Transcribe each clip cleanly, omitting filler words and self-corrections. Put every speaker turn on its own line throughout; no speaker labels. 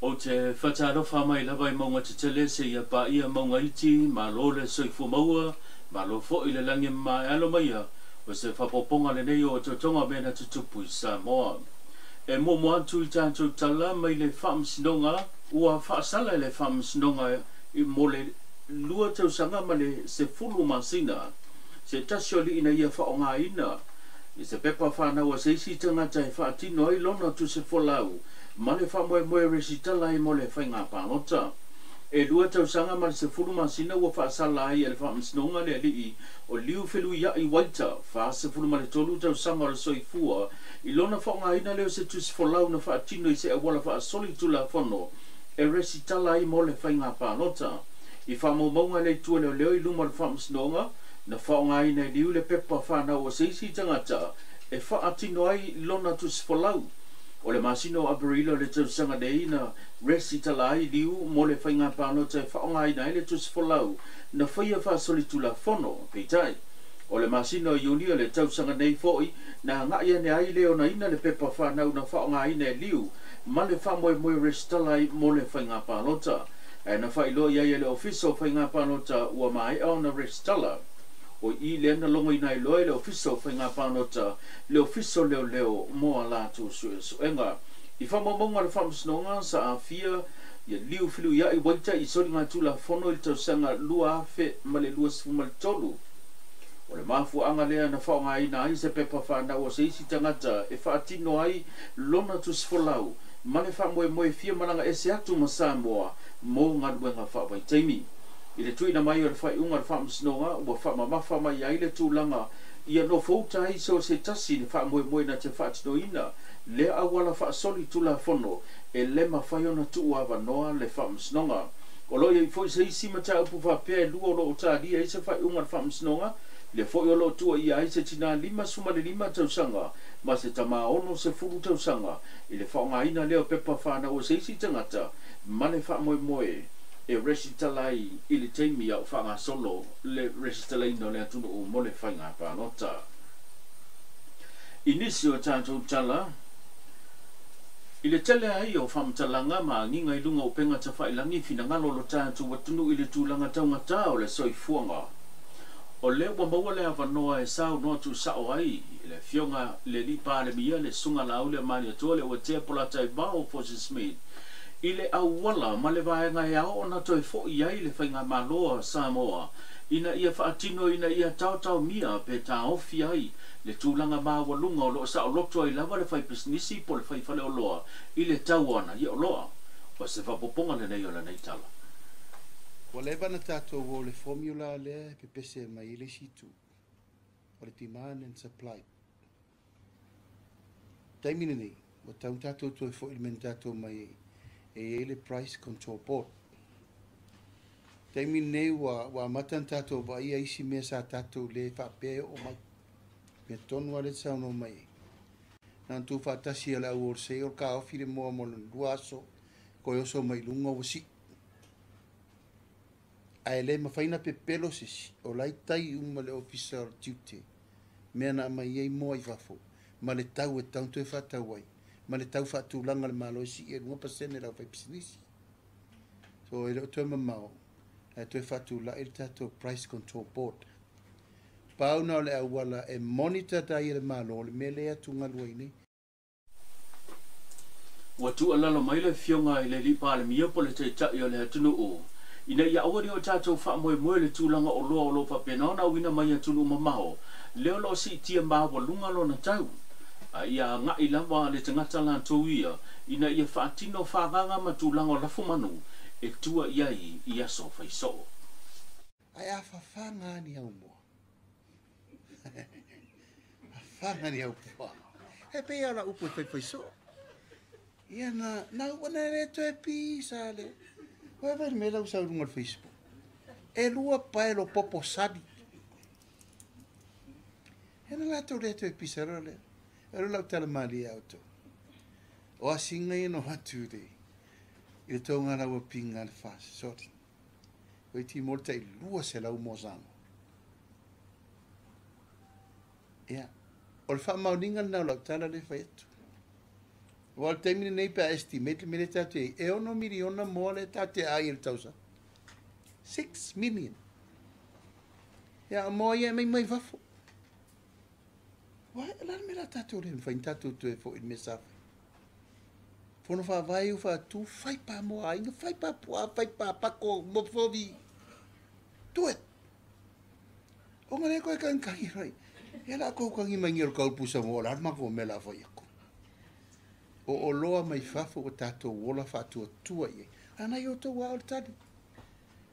O te whataro whamai lawa I maunga te tele se ia pa ia maunga iti, ma lo le soifu maua, ma lo fo I le langi mai alo maia, o se whapoponga le nei o te tonga mena te tupu I Samoa. E mo atu I tātou tala mai le whaamsinonga, ua whaasala le whaamsinonga I mo le lua tau sanga ma le se fulu masina, se tasioli ina ia whaonga ina, I se pepa whanau a se isi tangata e whaatino ai lona tu se folau, ma le whamoe moe resitala I mo le whainga pānota. E lua tau sanga ma le se fulu masina ua whaasala ai e le whaamsinonga le alii o liu whelu ia I waita, wha se fulu ma le tolu tau sanga o le soifua, I lona whaonga ina leo se tu se folau na whaatino I se awala whaasoli tula whono, e resitala ai mo le whainga pānota. I whamo maunga le tua leo leo I luma le whaamsinonga, na whaonga ina liu le pepa whanau o se isi tangata, e whaatino ai lona tu se folau. O le masino abarilo le tausanga nei na resitala ai liu mo le whainga pānota e whaonga ina le tu se folau, na whaia whaasoli tula whono, peitai. O le masino iunia le tausanga nei foi, na ngai ane ai leo na ina le pepa whanau na whaonga ina liu, ma le whamoe moe resitala ai mo le whainga pānota. E na whailo ia le ofiso whainga pānota ua mai au na resitala. O I le ana longa ina I loe le ofiso whainga pānota, le ofiso leo leo moa lātou suenga. I whamamonga le whamsinonga sa a fia, ia liu whilu ia I waita I sori ngā tula whono I tau sanga lua awhe ma le lua sifu ma le tolu. O le mafu anga lea na whaonga ina ai se pepa whanau o se isi tangata e whaatino ai lona tu sifolau, ma le whamoe moe fia malanga e se atu ma Samoa, mō ngā luenga whawai teimi. I le tuina mai o le whai unga le whaamsinonga, ua whamamafa mai ai le tūlanga, ia no fauta ai so se tasi le whaamoe moe na te whaatino ina, le awala whaasoli tula whono, e le mawhai ona tu awa noa le whaamsinonga. O loia I foi se isi mata upu whapea e lua o lo o tādia I se whai unga le whaamsinonga, le foi o lo tua ia ai se tina lima suma le lima tausanga, ma se tama ono se furu tausanga, I le whaonga ina leo pepa whana o se isi tangata, ma le whaamoe moe, e resitalai I le teimi au whanga solo le resitalai no le atunu o mole whainga pānota. Inisi o tātou tala, I le tele ai o whamtalanga ma nginga I lunga o penga ta whailangi fina ngalo lo tātou watunu I le tūlanga taungata o le soifuanga. O le wa maua le awanoa e sao noa tu sao ai, le fionga le lipa le mia le sunga la ule mani atua le watea polata I bao Fosi Smith. I le awala ma le vaenga e ao na toi fo I ai le whainga maloa Samoa, ina ia whaatino ina ia tau mia pe ta ofi ai, le tūlanga mawalunga o lo sa o loto ai lava le whai pisnisi po le whai whale o loa, I le tau ana I o loa, o se whapoponga le nei o le nei tala.
Wa le bana tātou o le formula le pepese mai le situ, o le demand and supply. Taimine nei, o tau tātou toi fo ilmen tātou mai e le price control board. Taimine nei wa matan tātou wa ia isi mea sa tātou le whapea o mai. Me tonu ale sauno mai. Nan tu whatasi ala uor se o ka ofi le moa mo luaso, ko oso mai lunga wasi. Ai le mawhaina pe pelo sisi, o lai tai uma le officer duty, mea na mai ei moa I wafo, ma le tau e tauntu e whatau ai, ma le tau whatu langa le malo si e 1% rau whai pisinisi. So e leo tue mamao, e tue whatu la e tato price control board. Pau na le awala e monitor dai le malo, le mele atu ngalua ini.
Watu alalo mai le fionga I le lipa le mia po le te tai o le atunu o. Ina ia awari o tātou whaamoe moe le tūlanga o loa whapena ona wina mai atunu mamao. Leo lo si tia mawalunga lo na tau. Ia ngai lava le tangata la tōia, ina ia whaatino whaganga ma tūlanga o lafu manu, e tua iai I aso whaiso.
Ai a whawhanga ni au moa. Whawhanga ni au moa. He pe ala upo e whaiso. Ia na wana le to e pisa le. Wa ver me la usa runga Facebook. E lua pae lo popo sabi. E na la to le to e pisa le. E la tala mali auto. O a singa I no hatu de. I le tonga na wa pinga le fas. Sorry. Wei ti morta I lua se la umozano. Ia. O le wha mauninga na la tala le fai etu. Wal te mini nei pa estimate mini tate e ono miliona mo le tate ai el tausa. 6 million. Ya mo ye mai fafo. Wa la me la tate o le fa intatu tu e fo in mesa. Fono fa vai u fa tu fai pa mo ai fai pa ko mo fovi. Do it. O ngale ko kan kai rai. Ela ko kan i mangir ka pusa mo la ma fo me la fo yako. O loa mai fafo o tato wola fa tu tua ye. Ana yo to wa tadi.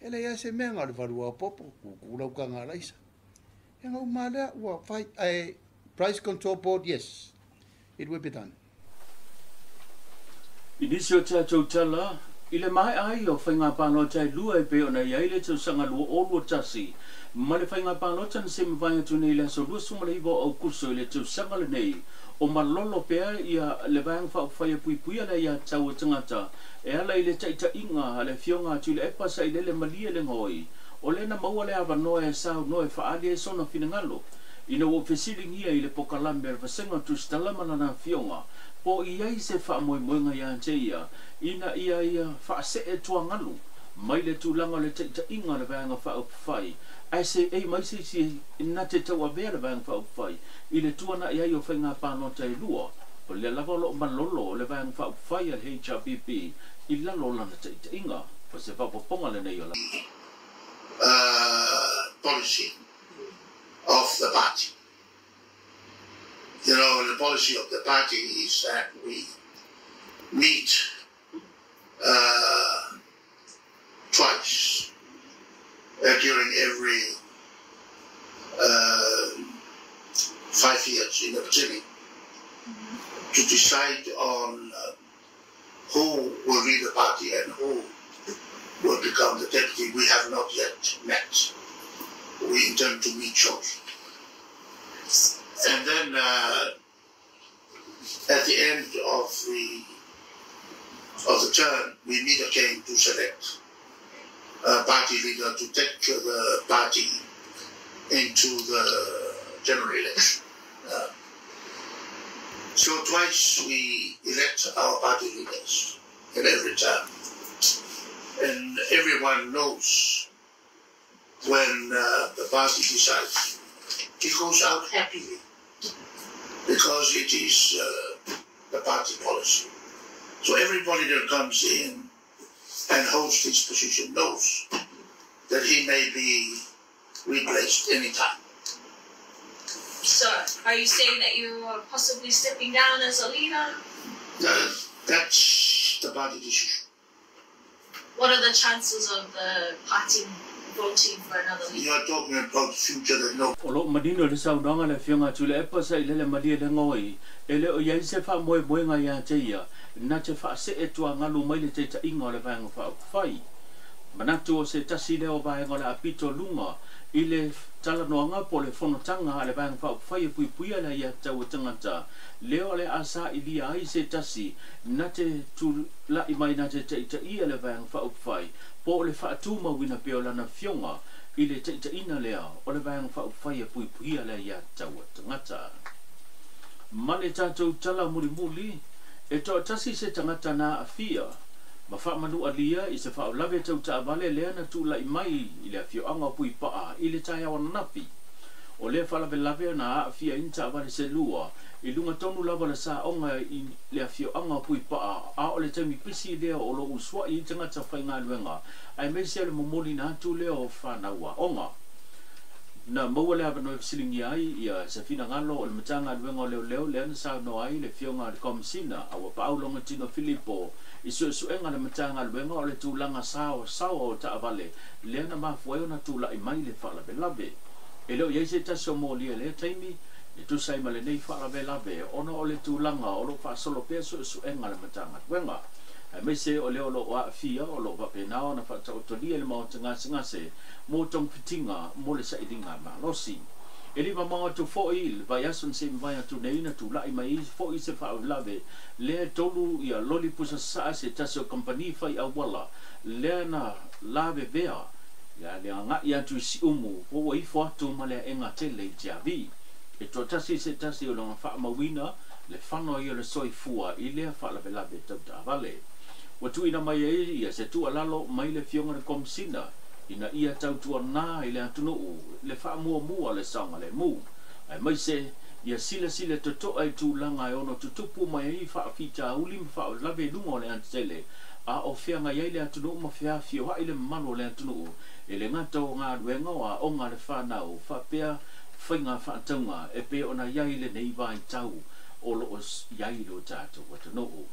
Ele ya se menga le valua popo ku la ka ngala isa. Nga umala wa fai a price control board, yes. It will be done.
Inisio chacho chala ile mai ai o whainga pāno chai lua e pe ona iai le tau sanga lua o lua tasi. Ma le whainga pāno chan se me vanga tu nei le so lua sumale iwa au kurso le tau sanga le nei. O malolo pea ia le vanga wha whaia pui pui ala ia tau tangata. E ala i le taita inga le fionga tu le epa sa i le malia le ngoi. O le na maua le awa noe e sao noe whaali e sona finangalo. Ina o fesilingia i le pokalame le vasenga tu stalamana na fionga. Po iai se wha moe moenga ia te ia, ina ia wha se e tua ngalu, mai le tūlanga le teita inga le vanga wha upwhai, ai se ei mai se si na te taua vea le vanga wha upwhai, i le tuana iai o whainga pāno te lua, o le lava lo malolo le vanga wha upwhai al HRPP, i lalo lana teita inga, po se wha poponga le nei o la.
Policy of the party. You know, the policy of the party is that we meet twice during every 5 years in the beginning to decide on who will lead the party and who will become the deputy. We have not yet met. We intend to meet shortly. And then at the end of the term, we meet again to select a party leader to take the party into the general election. So twice we elect our party leaders in every term. And everyone knows when the party decides, it goes out happily, because it is the party policy. So everybody that comes in and holds this position knows that he may be replaced anytime.
So, are you saying that you are possibly stepping down as a leader?
That's the party decision.
What are the chances of the party voting for another leader?
You are talking about the future that no.
O lo madino le sau nanga le fionga tu le epa sa i le malia le ngoi. E le o iai se wha moe moenga ia te ia. Na te wha se e tua ngalu mai le te ta inga o le vanga wha whai. Manatu o se tasi leo vaenga le apito lunga. I le tala noanga po le whanotanga a le vanga wha whai e pui pui ala ia tau tangata. Leo le asa i lia ai se tasi. Na te tu la i mai na te ta ia le vanga wha whai. Po le whaatuma wina peo lana fionga i le teita ina lea o le vanga whaupwhai a pui pui ala ia taua tangata. Male tātou tala muri muli e toa tasi se tangata nā a fia. Ma whaamanu alia i se whaulawe tau ta avale lea na tūla i mai i le fio anga pui paa i le tai awana napi. O le whalawe lawe na a fia inta avale se lua i lunga tonu lava le sa onga i le fio anga pui paa a o le taimi pisi lea o lo uswa i tangata whainga luenga ai me se le momoli na atu lea o whanaua onga na maua lea vano e fisilingi ai i a se fina ngalo o le matanga luenga o leo leo lea na sa no ai le fionga le komisina a wa paulonga tino Filipo i suenga le matanga luenga o le tūlanga sao o ta avale lea na mafueo na tūla i mai le whalawe lawe e leo iei se tasio mo lia lea taimi e tu sai male nei whaarawe lawe ono o le tūlanga o lo whaasolo pea suenga le matanga luenga e me se o leo lo wa fia o lo wape nao na whata o tolia le mao ngase mo tong fitinga mo le sa idinga malosi e li mama tu fo il vai asun se vai tu nei na tu lai mai fo i se whaalawe le tolu ia loli pusa sa se tasio company fai a wala le na lawe vea ya le nga ia tu si umu o wai fo atu male enga tele javi e to tasi se tasi o longa wha mawina le whano ia le soifua i lea whaalawe tau ta vale. Wa tu ina mai ia se tu alalo mai le fionga le komsina ina ia tau tua nā i le atunu le wha mua le sanga le mu. Ai mai se ia sila toto ai tu langa e ono tutupu mai i wha fita ulim wha lawe lungo le antele a o whianga iai le atunu ma whia fio ha i le malo le atunu e le ngata o ngā ruenga a o ngā le whanau wha pia whainga whaataunga e pe ona iai le nei vai tau o lo os iai lo tātou watanoho.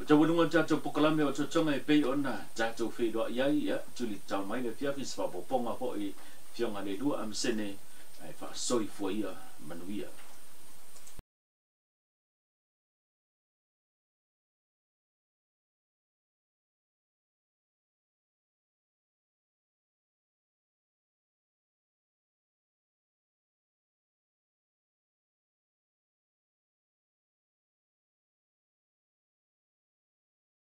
O tau walunga tātou pokalame o tatonga e pei ona tātou whairoa iai ia tuli tau mai le whiawhi sa whapoponga ho i whionga le lua am sene ai wha soi fua ia manuia.